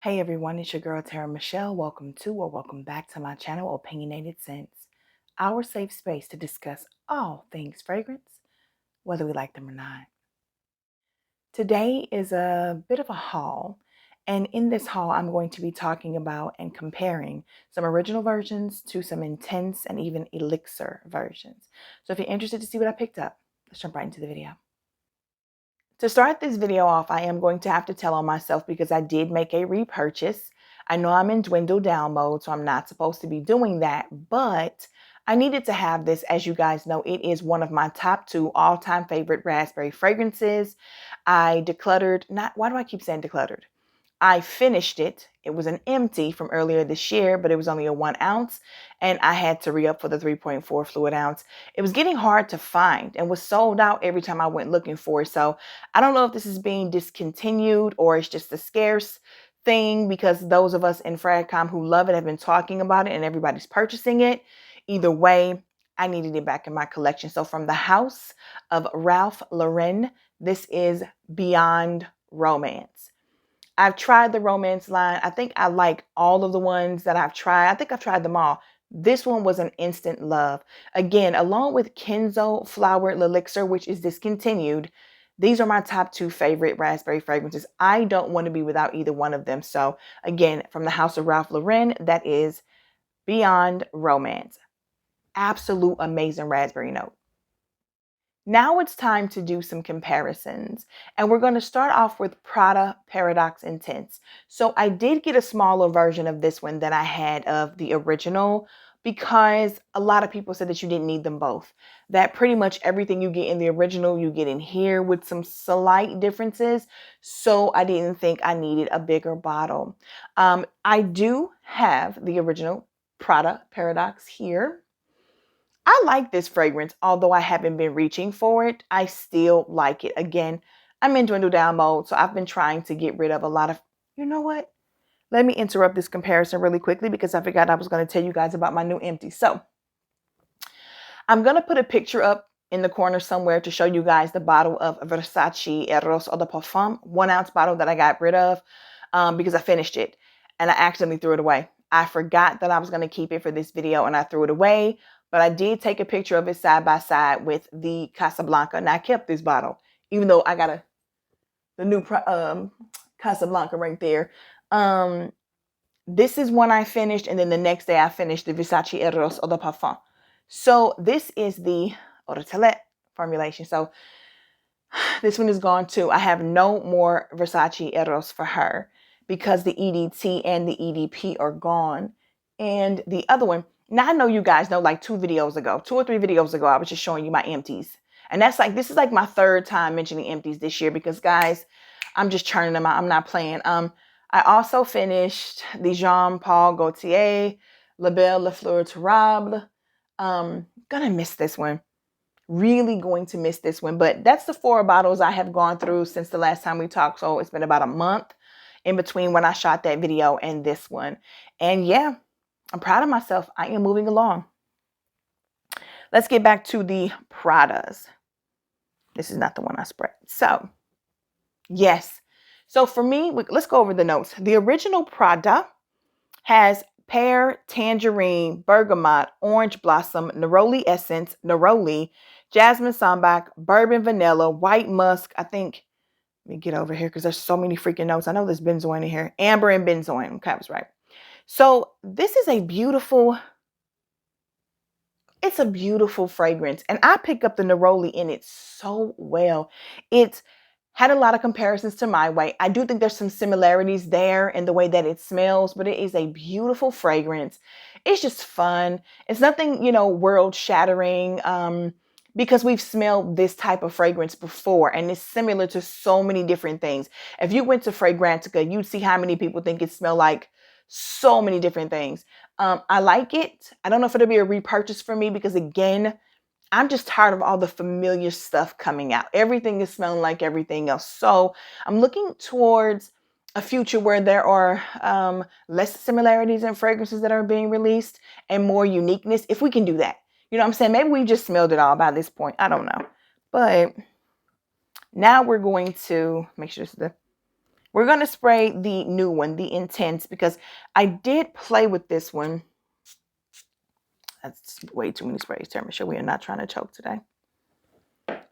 Hey everyone, it's your girl TeraMichelle. Welcome to or welcome back to my channel, Opinionated Scents, our safe space to discuss all things fragrance, whether we like them or not. Today is a bit of a haul, and in this haul, I'm going to be talking about and comparing some original versions to some intense and even Elixir versions. So if you're interested to see what I picked up, let's jump right into the video. To start this video off, I am going to have to tell on myself because I did make a repurchase. I know I'm in dwindle down mode, so I'm not supposed to be doing that, but I needed to have this. As you guys know, it is one of my top 2 all-time favorite raspberry fragrances. I decluttered, why do I keep saying decluttered? I finished it. It was an empty from earlier this year, but it was only a 1 ounce, and I had to re-up for the 3.4 fluid ounce. It was getting hard to find and was sold out every time I went looking for it. So I don't know if this is being discontinued or it's just a scarce thing because those of us in Fragcom who love it have been talking about it and everybody's purchasing it. Either way, I needed it back in my collection. So from the House of Ralph Lauren, this is Beyond Romance. I've tried the romance line. I think I like all of the ones that I've tried. I think I've tried them all. This one was an instant love. Again, along with Kenzo Flowered Elixir, which is discontinued, these are my top 2 favorite raspberry fragrances. I don't want to be without either one of them. So again, from the House of Ralph Lauren, that is Beyond Romance. Absolute amazing raspberry note. Now it's time to do some comparisons, and we're going to start off with Prada Paradox Intense. So I did get a smaller version of this one than I had of the original because a lot of people said that you didn't need them both. That pretty much everything you get in the original, you get in here with some slight differences. So I didn't think I needed a bigger bottle. I do have the original Prada Paradox here. I like this fragrance, although I haven't been reaching for it. I still like it. Again, I'm in dwindle down mode, so I've been trying to get rid of a lot of, you know what? Let me interrupt this comparison really quickly because I forgot I was going to tell you guys about my new empty. So I'm going to put a picture up in the corner somewhere to show you guys the bottle of Versace Eros Eau de Parfum, 1 ounce bottle that I got rid of because I finished it and I accidentally threw it away. I forgot that I was going to keep it for this video and I threw it away. But I did take a picture of it side by side with the Casablanca. And I kept this bottle, even though I got the new Casablanca right there. This is one I finished. And then the next day I finished the Versace Eros Eau de Parfum. So this is the Eau de Toilette formulation. So this one is gone too. I have no more Versace Eros for her because the EDT and the EDP are gone. And the other one, now I know you guys know like 2 or 3 videos ago, I was just showing you my empties. And that's like, this is like my 3rd time mentioning empties this year because guys, I'm just churning them out. I'm not playing. I also finished the Jean Paul Gaultier La Belle La Fleur Durable. Gonna miss this one. Really going to miss this one. But that's the 4 bottles I have gone through since the last time we talked. So it's been about a month in between when I shot that video and this one. And yeah, I'm proud of myself. I am moving along. Let's get back to the Pradas. This is not the one I spread. So, yes. So for me, let's go over the notes. The original Prada has pear, tangerine, bergamot, orange blossom, neroli essence, neroli, jasmine sambac, bourbon vanilla, white musk. I think, let me get over here because there's so many freaking notes. I know there's benzoin in here. Amber and benzoin. Okay, I was right. So this is a beautiful, it's a beautiful fragrance. And I pick up the neroli in it so well. It had a lot of comparisons to My Way. I do think there's some similarities there in the way that it smells, but it is a beautiful fragrance. It's just fun. It's nothing, you know, world shattering because we've smelled this type of fragrance before and it's similar to so many different things. If you went to Fragrantica, you'd see how many people think it smelled like so many different things. I like it. I don't know if it'll be a repurchase for me because again, I'm just tired of all the familiar stuff coming out. Everything is smelling like everything else. So I'm looking towards a future where there are less similarities in fragrances that are being released and more uniqueness. If we can do that, you know what I'm saying? Maybe we just smelled it all by this point. I don't know. But now we're going to make sure this is the We're going to spray the new one, the Intense, because I did play with this one. That's way too many sprays, TeraMichelle. We are not trying to choke today.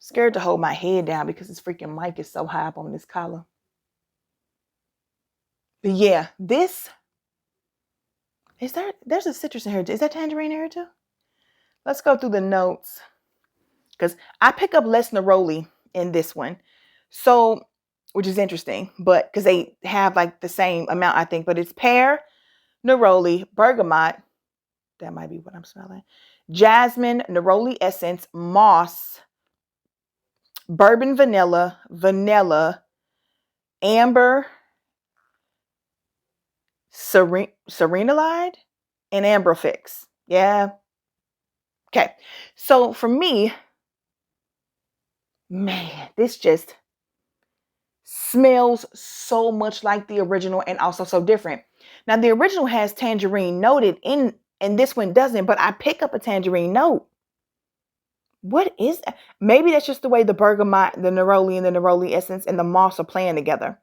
Scared to hold my head down because this freaking mic is so high up on this collar. But yeah, this is there's a citrus in here. Is that tangerine in here too? Let's go through the notes, because I pick up less neroli in this one. So, which is interesting, but because they have like the same amount, I think, but it's pear, neroli, bergamot. That might be what I'm smelling. Jasmine, neroli essence, moss, bourbon vanilla, amber, serenolide, and ambrofix. Yeah. Okay. So for me, man, this just smells so much like the original and also so different. Now, the original has tangerine noted in, and this one doesn't, but I pick up a tangerine note. What is that? Maybe that's just the way the bergamot, the neroli, and the neroli essence and the moss are playing together.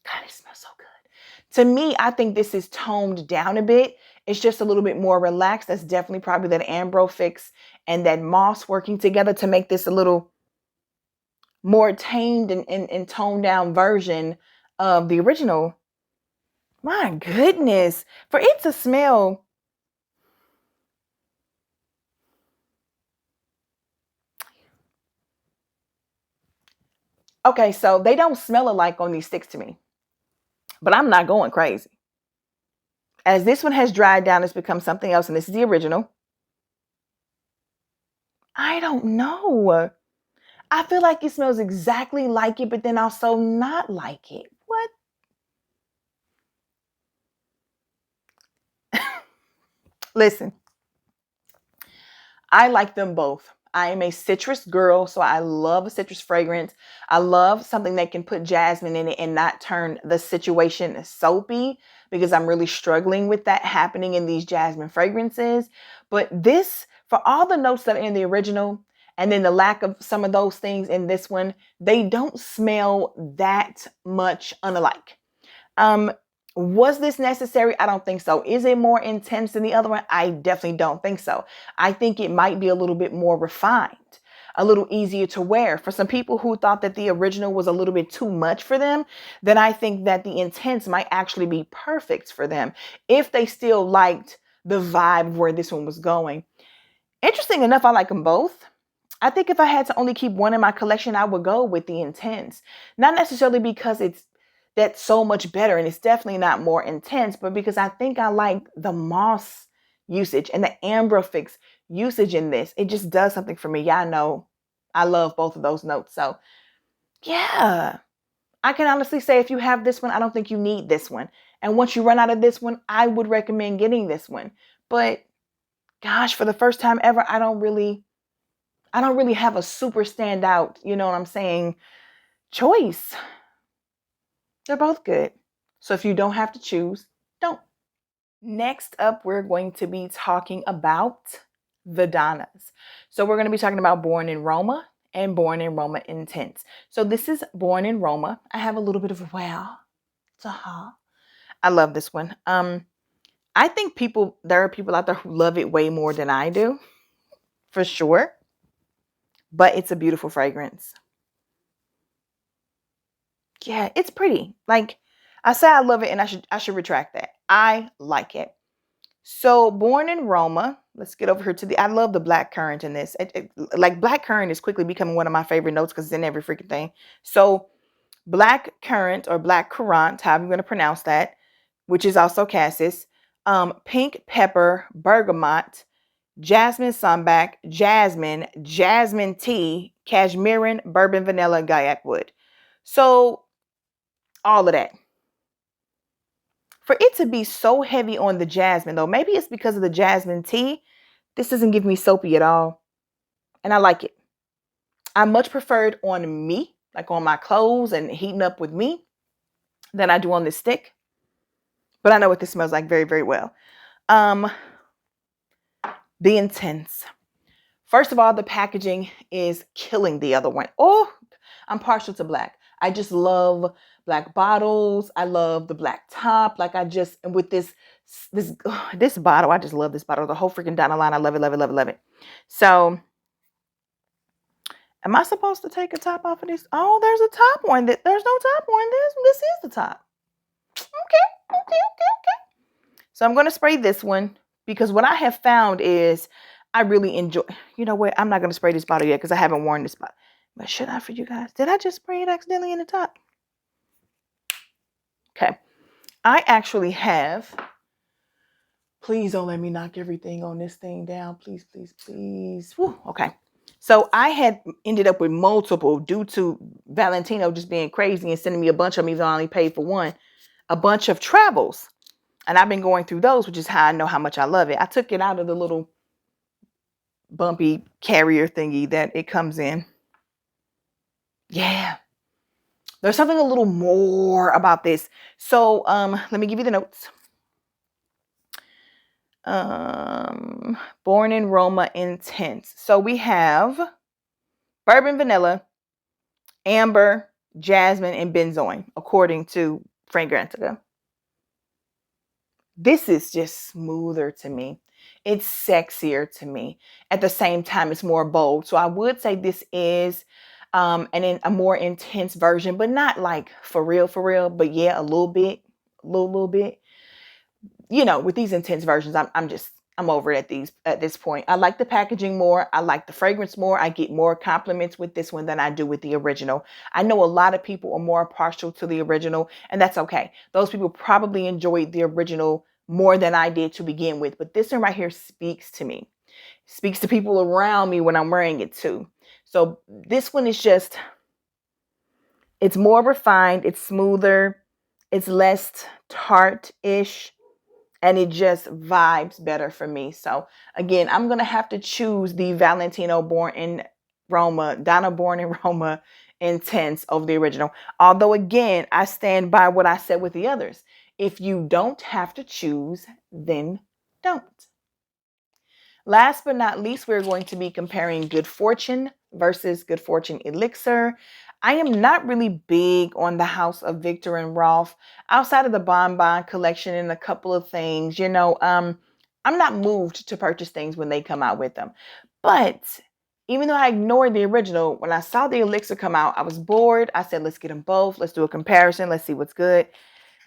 God, it smells so good. To me, I think this is toned down a bit. It's just a little bit more relaxed. That's definitely probably that ambrofix and that moss working together to make this a little more tamed and toned down version of the original. My goodness. For it to smell. Okay, so they don't smell alike on these sticks to me. But I'm not going crazy. As this one has dried down, it's become something else, and this is the original. I don't know. I feel like it smells exactly like it, but then also not like it. What? Listen, I like them both. I am a citrus girl, so I love a citrus fragrance. I love something that can put jasmine in it and not turn the situation soapy, because I'm really struggling with that happening in these jasmine fragrances. But this, for all the notes that are in the original, and then the lack of some of those things in this one, they don't smell that much unalike. Was this necessary? I don't think so. Is it more intense than the other one? I definitely don't think so. I think it might be a little bit more refined, a little easier to wear. For some people who thought that the original was a little bit too much for them, then I think that the Intense might actually be perfect for them if they still liked the vibe where this one was going. Interesting enough, I like them both. I think if I had to only keep one in my collection, I would go with the Intense. Not necessarily because that's so much better and it's definitely not more intense, but because I think I like the moss usage and the ambrofix usage in this. It just does something for me. Y'all know I love both of those notes. So yeah, I can honestly say if you have this one, I don't think you need this one. And once you run out of this one, I would recommend getting this one. But gosh, for the first time ever, I don't really have a super standout, you know what I'm saying, choice. They're both good. So if you don't have to choose, don't. Next up, we're going to be talking about the Donnas. So we're going to be talking about Born in Roma and Born in Roma Intense. So this is Born in Roma. I have a little bit of a wow. I love this one. I think there are people out there who love it way more than I do, for sure. But it's a beautiful fragrance. Yeah, it's pretty. Like I say I love it, and I should retract that. I like it. So Born in Roma, let's get over here to I love the black currant in this. Like black currant is quickly becoming one of my favorite notes because it's in every freaking thing. So black currant or black currant, however you're going to pronounce that, which is also cassis, pink pepper, bergamot, jasmine sambac, jasmine tea, cashmerean, bourbon vanilla, gaiac wood. So all of that. For it to be so heavy on the jasmine, though, maybe it's because of the jasmine tea. This doesn't give me soapy at all. And I like it. I much prefer it on me, like on my clothes and heating up with me, than I do on this stick. But I know what this smells like very, very well. The Intense. First of all, the packaging is killing the other one. Oh, I'm partial to black. I just love black bottles. I love the black top. Like I just, and with this bottle, I just love this bottle. The whole freaking down the line. I love it, love it, love it, love it. So am I supposed to take a top off of this? Oh, there's a top one. There's no top on this. This is the top. Okay. So I'm going to spray this one because what I have found is I really enjoy, you know what? I'm not going to spray this bottle yet because I haven't worn this bottle. But should I for you guys? Did I just spray it accidentally in the top? Okay. I actually have, please don't let me knock everything on this thing down. Please, please, please. Whew, okay. So I had ended up with multiple due to Valentino just being crazy and sending me a bunch of them, even though I only paid for one, a bunch of travels. And I've been going through those, which is how I know how much I love it. I took it out of the little bumpy carrier thingy that it comes in. Yeah. There's something a little more about this. So let me give you the notes. Born in Roma Intense. So we have bourbon vanilla, amber, jasmine, and benzoin, according to Fragrantica. This is just smoother to me. It's sexier to me. At the same time, it's more bold. So I would say this is a more intense version, but not like for real. But yeah, a little bit. You know, with these intense versions, I'm over it at this point. I like the packaging more. I like the fragrance more. I get more compliments with this one than I do with the original. I know a lot of people are more partial to the original, and that's okay. Those people probably enjoyed the original more than I did to begin with. But this one right here speaks to me. Speaks to people around me when I'm wearing it too. So this one is just, it's more refined. It's smoother. It's less tart-ish. And it just vibes better for me. So again, I'm going to have to choose the Valentino Born in Roma, Donna Born in Roma Intense over the original. Although again, I stand by what I said with the others. If you don't have to choose, then don't. Last but not least, we're going to be comparing Good Fortune versus Good Fortune Elixir. I am not really big on the House of Victor and Rolf outside of the Bonbon collection and a couple of things. You know, I'm not moved to purchase things when they come out with them. But even though I ignored the original, when I saw the Elixir come out, I was bored. I said, let's get them both. Let's do a comparison. Let's see what's good.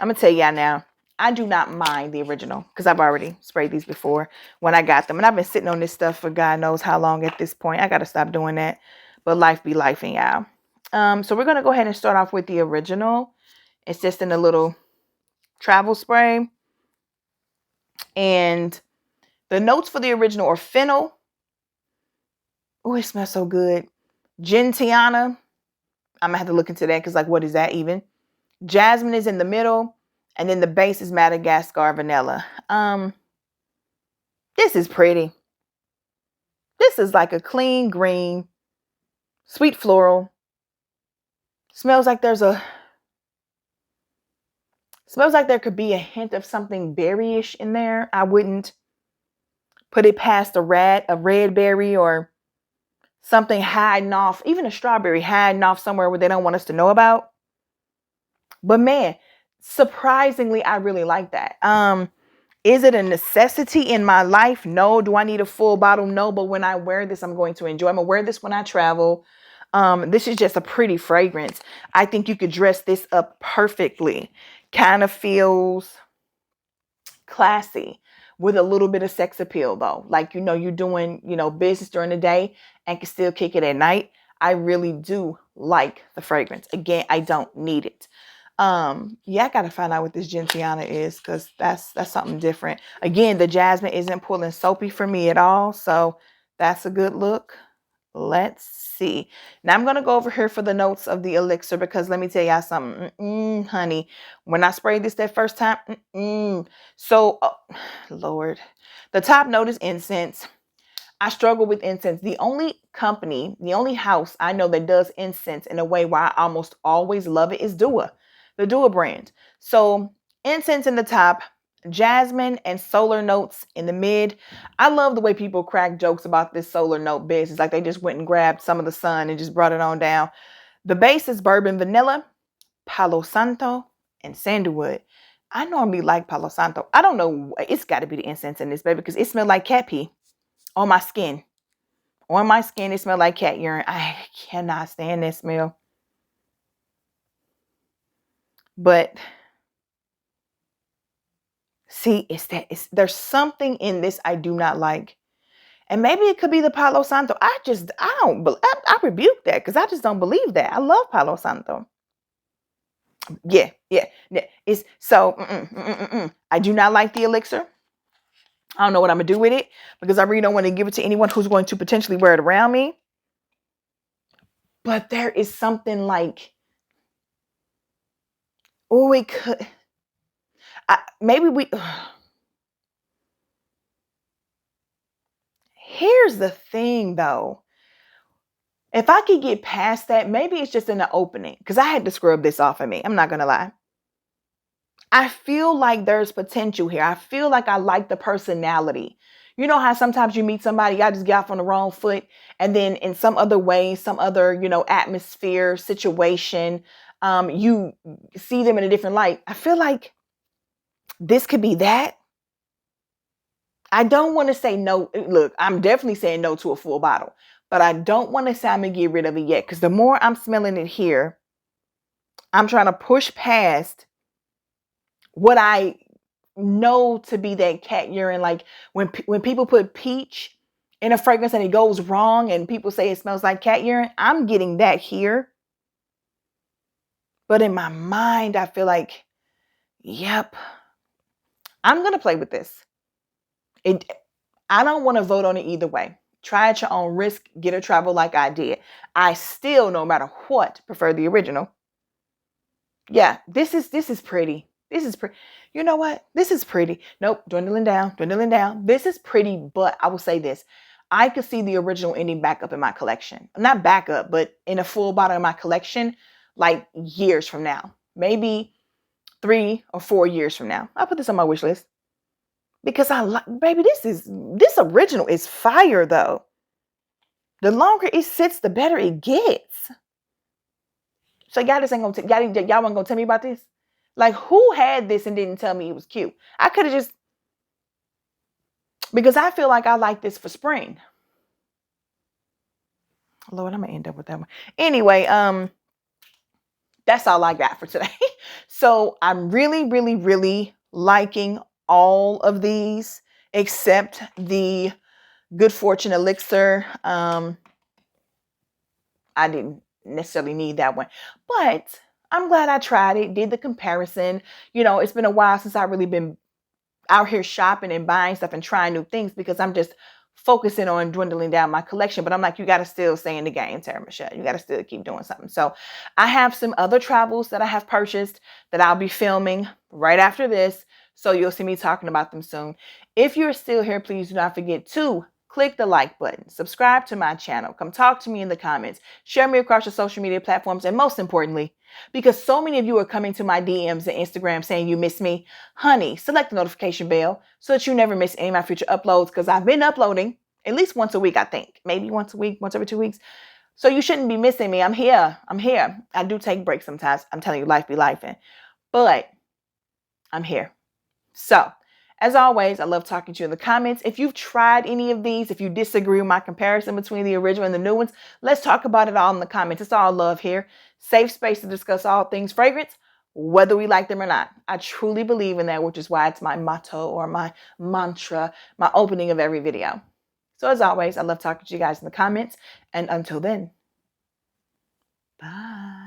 I'm going to tell y'all now, I do not mind the original because I've already sprayed these before when I got them. And I've been sitting on this stuff for God knows how long at this point. I got to stop doing that. But life be lifing, y'all. So we're going to go ahead and start off with the original. It's just in a little travel spray. And the notes for the original are fennel. Oh, it smells so good. Gentiana. I'm going to have to look into that because, like, what is that even? Jasmine is in the middle. And then the base is Madagascar vanilla. This is pretty. This is like a clean green, sweet floral. Smells like there could be a hint of something berryish in there. I wouldn't put it past a red berry or something hiding off, even a strawberry hiding off somewhere where they don't want us to know about. But man, surprisingly, I really like that. Is it a necessity in my life? No. Do I need a full bottle? No. But when I wear this, I'm going to enjoy. I'm going to wear this when I travel. This is just a pretty fragrance. I think you could dress this up perfectly. Kind of feels classy with a little bit of sex appeal though. Like, you know, you're doing, you know, business during the day and can still kick it at night. I really do like the fragrance. Again, I don't need it. Yeah, I gotta find out what this Gentiana is because that's something different. Again, the jasmine isn't pulling soapy for me at all. So that's a good look. Let's see. Now I'm going to go over here for the notes of the Elixir because let me tell y'all something. Honey, when I sprayed this that first time, so, Lord, the top note is incense. I struggle with incense. The only company, the only house I know that does incense in a way where I almost always love it is Dua, the Dua brand. So incense in the top, jasmine and solar notes in the mid. I love the way people crack jokes about this solar note business. Like they just went and grabbed some of the sun and just brought it on down. The base is bourbon vanilla. Palo Santo, and sandalwood. I normally like Palo Santo. I don't know. It's got to be the incense in this, baby, because it smells like cat pee on my skin. On my skin, it smells like cat urine. I cannot stand that smell. But see, there's something in this I do not like. And maybe it could be the Palo Santo. I rebuke that because I just don't believe that. I love Palo Santo. Yeah. It's so, I do not like the elixir. I don't know what I'm going to do with it because I really don't want to give it to anyone who's going to potentially wear it around me. But there is something like, oh, it could, here's the thing though. If I could get past that, maybe it's just in the opening because I had to scrub this off of me. I'm not going to lie. I feel like there's potential here. I feel like I like the personality. You know how sometimes you meet somebody, y'all just get off on the wrong foot, and then in some other way, some other, atmosphere, situation, you see them in a different light. I feel like this could be that. I don't want to say no. Look, I'm definitely saying no to a full bottle, but I don't want to say I'm going to get rid of it yet because the more I'm smelling it here, I'm trying to push past what I know to be that cat urine. Like when people put peach in a fragrance and it goes wrong and people say it smells like cat urine, I'm getting that here. But in my mind, I feel like, yep, I'm going to play with this. I don't want to vote on it either way. Try at your own risk, get a travel like I did. I still, no matter what, prefer the original. Yeah, this is pretty. This is pretty. You know what? This is pretty. Nope, dwindling down. This is pretty, but I will say this. I could see the original ending back up in my collection. Not back up, but in a full bottle in my collection, like years from now. Maybe 3 or 4 years from now. I'll put this on my wish list. Because baby, this original is fire though. The longer it sits, the better it gets. So y'all just ain't gonna y'all wasn't gonna tell me about this? Like, who had this and didn't tell me it was cute? I could have just, because I feel like I like this for spring. Lord, I'm gonna end up with that one. Anyway, that's all I got for today. So I'm really, really, really liking all of these except the Good Fortune Elixir. I didn't necessarily need that one, but I'm glad I tried it, did the comparison. It's been a while since I've really been out here shopping and buying stuff and trying new things because I'm just focusing on dwindling down my collection. But I'm like, you got to still stay in the game, TeraMichelle. You got to still keep doing something. So I have some other travels that I have purchased that I'll be filming right after this. So you'll see me talking about them soon. If you're still here, please do not forget to click the like button, subscribe to my channel, come talk to me in the comments, share me across your social media platforms, and most importantly, because so many of you are coming to my DMs and Instagram saying you miss me, honey, select the notification bell so that you never miss any of my future uploads because I've been uploading at least once a week, I think. Maybe once a week, once every 2 weeks. So you shouldn't be missing me. I'm here. I do take breaks sometimes. I'm telling you, life be lifing. But I'm here. So, as always, I love talking to you in the comments. If you've tried any of these, if you disagree with my comparison between the original and the new ones, let's talk about it all in the comments. It's all love here. Safe space to discuss all things fragrance, whether we like them or not. I truly believe in that, which is why it's my motto or my mantra, my opening of every video. So as always, I love talking to you guys in the comments. And until then, bye.